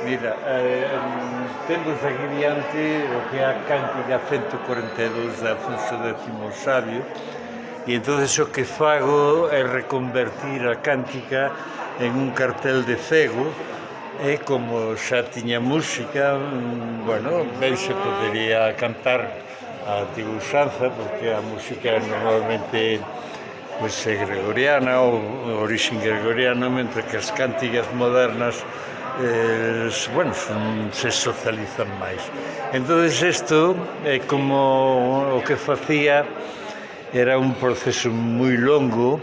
Mira, temos aquí diante o que é a Cántica 142 de Afonso X o Sabio, e entonces o que fago é reconvertir a Cántica en un cartel de cego, e como xa tiña música, bueno, ben se podería cantar a antiga usanza, porque a música normalmente pois é gregoriana ou orixen gregoriana, mentre que as cántigas modernas bueno, se socializan máis. Entonces isto é como o que facía era un proceso moi longo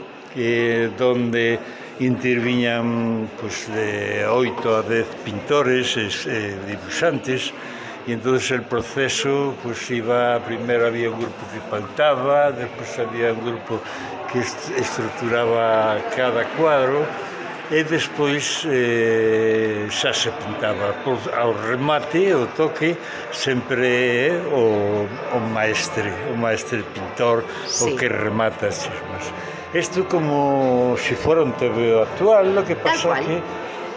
donde interviñan pois, de 8 a 10 pintores e dibuixantes, e entonces el proceso pois iba, primeiro había un grupo que pintaba, despois había un grupo que estruturaba cada cuadro, e despois xa se pintaba. Ao remate, o toque, sempre é o maestre pintor, sí, o que remata as chismas. Isto como se fora un TVO actual, lo que pasa que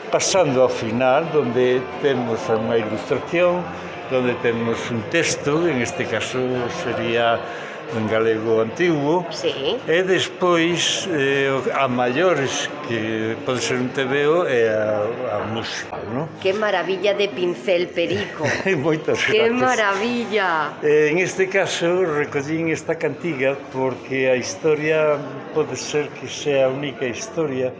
pasando ao final, donde temos unha ilustración, donde temos un texto, en este caso sería en galego antigo, sí, e despois a maiores, que pode ser un TVO, e a música, non? Que maravilla de pincel, Perico! Moitas gracias. Que maravilla! En este caso recollín esta cantiga porque a historia pode ser que sea a única historia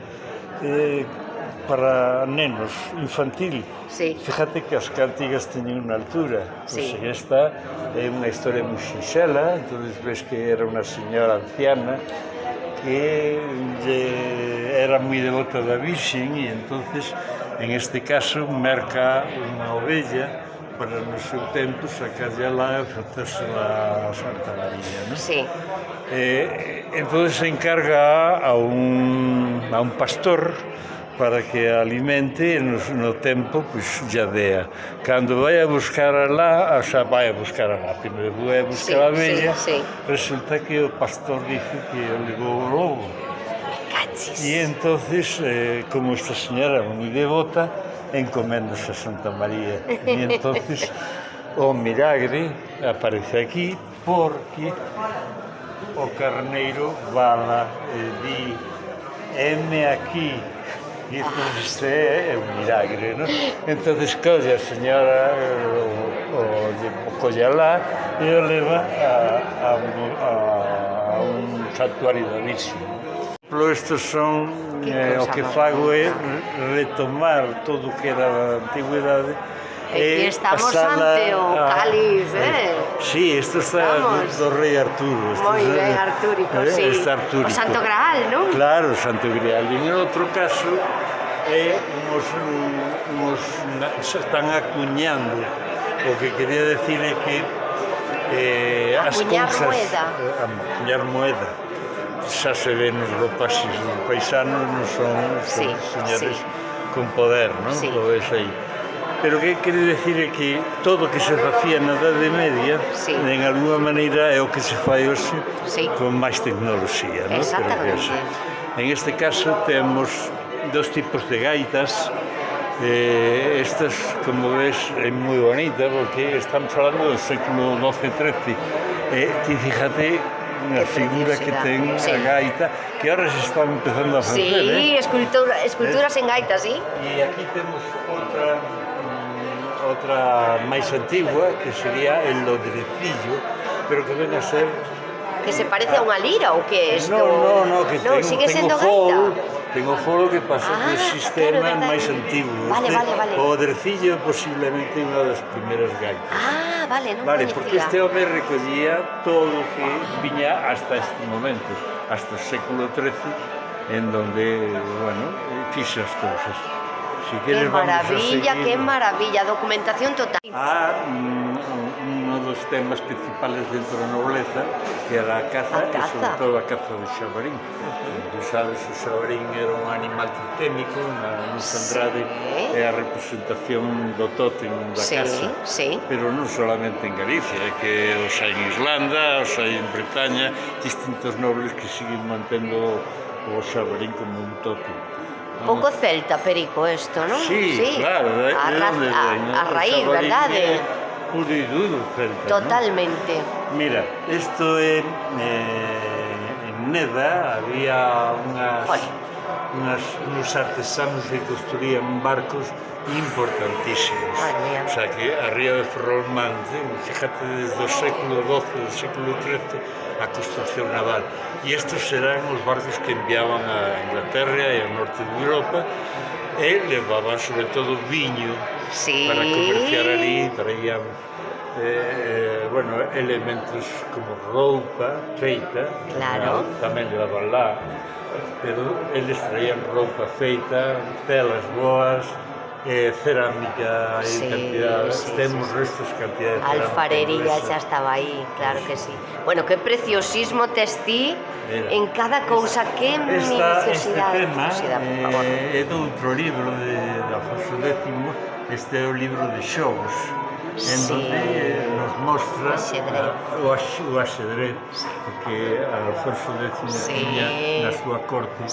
para nenos, infantil. Sí. Fíjate que as cántigas teñen unha altura. Sí. Pois esta é unha historia moi sinxela, entonces ves que era unha señora anciana que era moi devota da Virxen, e entonces en este caso merca unha ovella para no seu tempo sacarlle lá e ofrecérsela a Santa María, non? Sí. Entonces se encarga a un pastor para que a alimente e no tempo pois ya dea. Cando vai a buscar alá, xa vai a buscar alá, primeiro vai a buscar a vella, resulta que o pastor dice que o levou o lobo. E entonces, como esta señora é moi devota, encoméndase a Santa María. E entonces o milagre aparece aquí porque o carneiro bala e di heme aquí. E entón isto é un milagre, non? Entón colle a señora, o colle alá e o leva a un santuario da Virxen. Estes son, o que fago é retomar todo o que era a antigüedade. Aquí estamos ante o cáliz, Sí, isto está do rei Arturo. Moi ben, artúrico, sí. O Santo Graal, non? Claro, o Santo Graal. E en outro caso, están acuñando. O que quería decir é que as cousas... Acuñar moeda. Xa se ve nos ropaxes dos paisanos, non son señores con poder, non? Lo ves aí. Pero o que quere decir é que todo o que se facía na Idade Media, en alguma maneira, é o que se fai hoxe con máis tecnoloxía, non? Exactamente. En este caso temos dos tipos de gaitas. Estas, como ves, é moi bonita porque estamos falando do século XII-XIII. Ti fíjate a figura que ten a gaita, que ahora se están empezando a facer. Sí, esculturas en gaita, sí. E aquí temos outra máis antigua, que sería el lodrecillo, pero que ven a ser... Que se parece a unha lira ou que é isto? No, que sigue sendo folo, gaita. Tengo folo que pasa que o sistema é máis antigo. Vale. O lodrecillo é posiblemente unha das primeiras gaitas. Vale, non coñecía. Porque este home recollía todo o que viña hasta este momento, hasta o século XIII, en donde, bueno, fixa as cousas. Qué maravilla, documentación total. Uno dos temas principales dentro da nobleza, que era a caza, e sobre todo a caza de xabarín. Tú sabes, o xabarín era un animal totémico, na Nusa Andrade é a representación do tótem da caza, pero non solamente en Galicia, é que os hai en Islanda, os hai en Bretaña, distintos nobles que siguen mantendo o xabarín como un tótem. Pouco celta, Perico, isto, non? Sí, claro, a raíz, verdade? Puro e duro celta. Totalmente. Mira, isto é en Neda había uns artesanos que construían barcos importantísimos. O sea que a ría de Ferrolmante, fíjate, desde o século XII, do século XIII, a construcción naval. E estes serán os barcos que enviaban a Inglaterra e ao norte de Europa e levaban sobre todo viño para comerciar ali, traían elementos como roupa feita, tamén levaban lá, pero eles traían roupa feita, telas boas, cerámica en cantidades, temos restos cantidad de cerámica. Alfarería xa estaba aí, claro que sí. Bueno, que preciosismo tes ti en cada cousa, que minuciosidade. Este tema é de outro libro de Alfonso X, este é o libro de xogos, en donde nos mostra o axedrez que Alfonso X tiña na súa corte,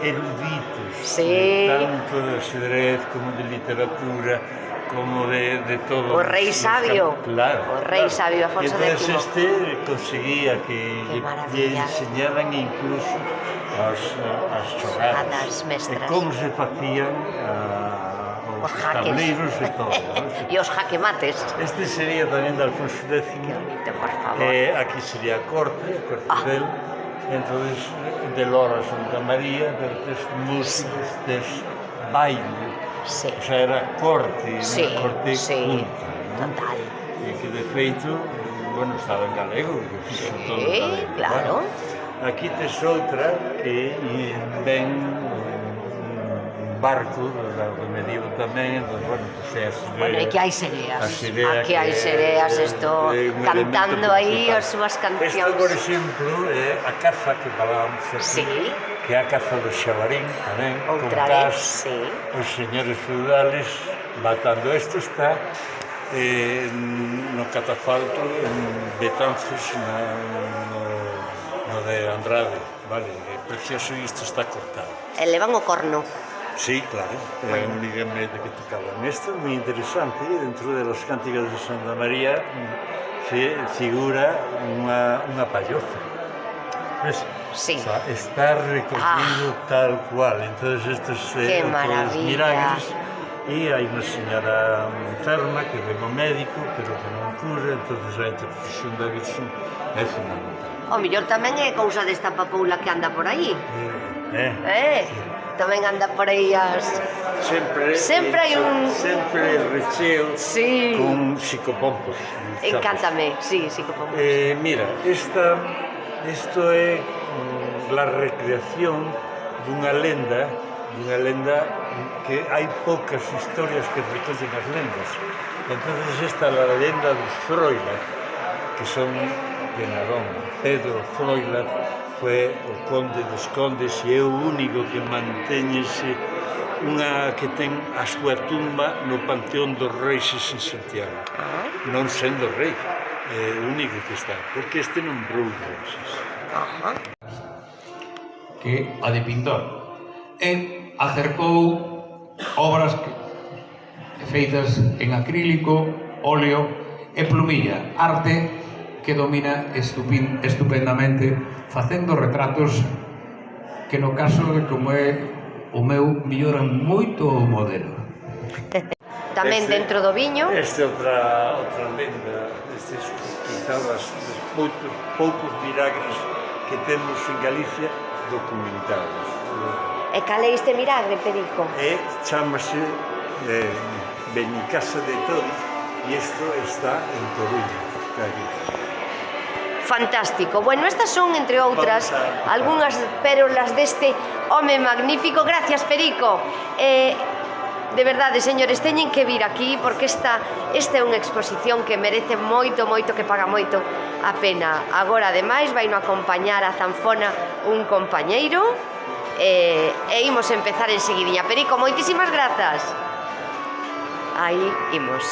eruditos, tanto de axedrez como de literatura, como de todo. O rei sabio, claro, o rei sabio Alfonso X. E entón este conseguía que lle enseñaran incluso as xogadas, e como se facían os tableiros e todo. E os jaquemates. Este sería tamén de Alfonso X. Que bonito, por favor. Aquí sería a corte del. Entonces, de Lora Santa María, tes músicos, tes baile. O sea, era corte, unha corte culta. Total. E que, de feito, estaba en galego, que fixo todo en galego. Claro. Aquí tes outra que ven barco, do medievo tamén, e que hai sereas, aquí hai sereas, isto, cantando aí as súas cancións. Isto, por exemplo, é a caza que falábamos aquí, que é a caza do xabarín tamén, con cas, os señores feudales matando. Isto está no catafalco en Betanzos, no de Andrade, vale, é precioso, e isto está cortado. E levan o corno. Sí, claro, é un ligamento que tocaban. Isto é moi interesante, dentro de las cánticas de Santa María se figura unha palloza. ¿Ves? Sí. O sea, está recogido tal cual. Entonces estos son os milagres, e hai unha señora enferma que ven ao médico, pero que non cura, entonces a intercesión da Virxen é fundamental. O mellor tamén é cousa desta papoula que anda por aí. Tamén anda por aí as... Sempre hai un... Sempre recheo con psicopompos. Encántame, psicopompos. Mira, isto é la recreación dunha lenda que hai poucas historias que recollen as lendas. Entonces esta é a lenda dos Froilaz, que son de Narón. Pedro Froilaz foi o conde dos condes e é o único que mantéñese que ten a súa tumba no Panteón dos Reixes en Santiago, non sendo rei, é o único que está, porque este nombrou Reixes. Que a de pintor, e acercou obras feitas en acrílico, óleo e plumilla, arte que domina estupendamente, facendo retratos que no caso de como é o meu melloran moito o modelo. Tamén dentro do viño. Esta é outra lenda, estes quizás poucos milagres que temos en Galicia documentados. E cal é este milagre, Perico? Chámase Benicasa de Todi, e isto está en Coruña, aquí. Fantástico. Bueno, estas son, entre outras, algunhas pérolas deste home magnífico. Gracias, Perico. De verdade, señores, teñen que vir aquí porque esta é unha exposición que merece moito, que paga moito a pena. Agora, ademais, vai no acompañar a zanfona un compañeiro e imos empezar enseguidinha. Perico, moitísimas grazas. Aí imos.